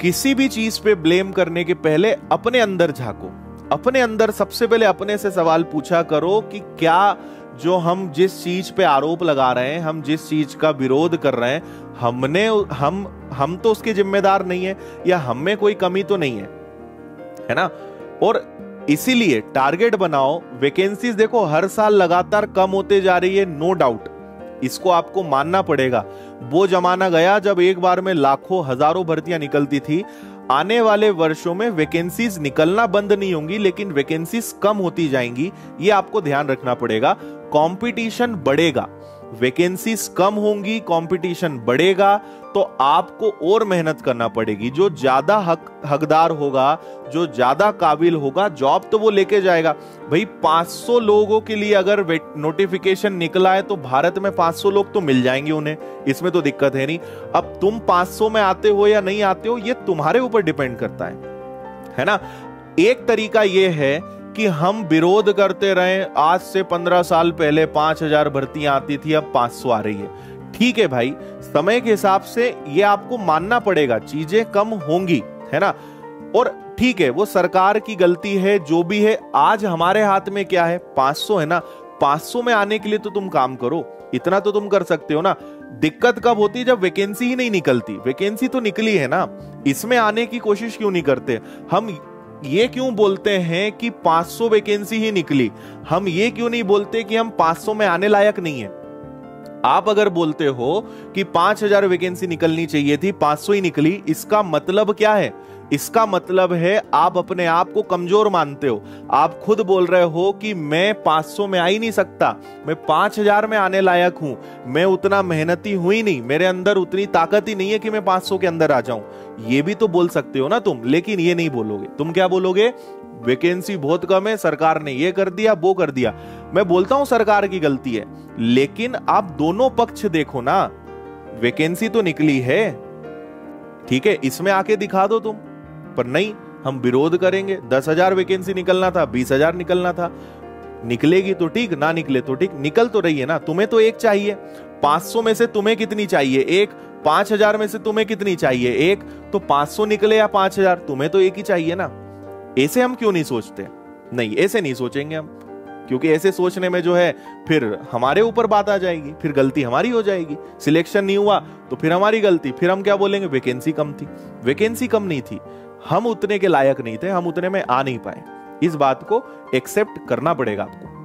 किसी भी चीज पे ब्लेम करने के पहले अपने अंदर झांको। अपने अंदर सबसे पहले अपने से सवाल पूछा करो कि क्या जो हम जिस चीज पे आरोप लगा रहे हैं, हम जिस चीज का विरोध कर रहे हैं, हम तो उसके जिम्मेदार नहीं है, या हम में कोई कमी तो नहीं है ना। और इसीलिए टारगेट बनाओ। वैकेंसीज देखो हर साल लगातार कम होते जा रही है, नो डाउट, इसको आपको मानना पड़ेगा। वो जमाना गया जब एक बार में लाखों हजारों भर्तियां निकलती थी। आने वाले वर्षों में वैकेंसीज निकलना बंद नहीं होंगी, लेकिन वैकेंसीज कम होती जाएंगी, ये आपको ध्यान रखना पड़ेगा। कंपटीशन बढ़ेगा, वैकेंसीज कम होंगी, कंपटीशन बढ़ेगा, तो आपको और मेहनत करना पड़ेगी। जो ज्यादा हकदार होगा, जो ज्यादा काबिल होगा, जॉब तो वो लेके जाएगा। भाई 500 लोगों के लिए अगर नोटिफिकेशन निकला है तो भारत में 500 लोग तो मिल जाएंगे उन्हें, इसमें तो दिक्कत है नहीं। अब तुम 500 में आते हो या नहीं आते हो, ये तुम्हारे ऊपर डिपेंड करता है ना। एक तरीका ये है कि हम विरोध करते रहे। आज से 15 साल पहले 5000 भर्तियां आती थी, अब 500 आ रही है। ठीक है भाई, समय के हिसाब से ये आपको मानना पड़ेगा, चीजें कम होंगी, है ना। और ठीक है, वो सरकार की गलती है, जो भी है। आज हमारे हाथ में क्या है, 500 है ना। 500 में आने के लिए तो तुम काम करो, इतना तो तुम कर सकते हो ना। दिक्कत कब होती है, जब वैकेंसी ही नहीं निकलती। वैकेंसी तो निकली है ना, इसमें आने की कोशिश क्यों नहीं करते हम? ये क्यों बोलते हैं कि 500 वैकेंसी ही निकली? हम ये क्यों नहीं बोलते कि हम 500 में आने लायक नहीं है? आप अगर बोलते हो कि 5000 वैकेंसी निकलनी चाहिए थी, 500 ही निकली, इसका मतलब क्या है? इसका मतलब है आप अपने आप को कमजोर मानते हो। आप खुद बोल रहे हो कि मैं 500 में आ ही नहीं सकता, मैं 5000 में आने लायक हूं, मैं उतना मेहनती हुई नहीं, मेरे अंदर उतनी ताकत ही नहीं है कि मैं 500 के अंदर आ जाऊं। ये भी तो बोल सकते हो ना तुम, लेकिन ये नहीं बोलोगे। तुम क्या बोलोगे? वैकेंसी बहुत कम है, सरकार ने ये कर दिया, वो कर दिया। मैं बोलता हूं सरकार की गलती है, लेकिन आप दोनों पक्ष देखो ना। वैकेंसी तो निकली है, ठीक है, इसमें आके दिखा दो तुम। पर नहीं, हम विरोध करेंगे। 10,000 वैकेंसी निकलना था, 20,000 निकलना था। निकलेगी तो ठीक, ना निकले तो ठीक। निकल तो रही है ना। तुम्हें तो एक चाहिए, 500 में से तुम्हें कितनी चाहिए? एक। 5,000 में से तुम्हें कितनी चाहिए? एक। तो 500 निकले या 5,000, तुम्हें तो एक ही चाहिए ना। ऐसे हम क्यों नहीं सोचते? नहीं, ऐसे नहीं सोचेंगे हम, क्योंकि ऐसे सोचने में जो है फिर हमारे ऊपर बात आ जाएगी, फिर गलती हमारी हो जाएगी। सिलेक्शन नहीं हुआ तो फिर हमारी गलती, फिर हम क्या बोलेंगे? वैकेंसी कम थी। वैकेंसी कम नहीं थी, हम उतने के लायक नहीं थे, हम उतने में आ नहीं पाए। इस बात को एक्सेप्ट करना पड़ेगा आपको।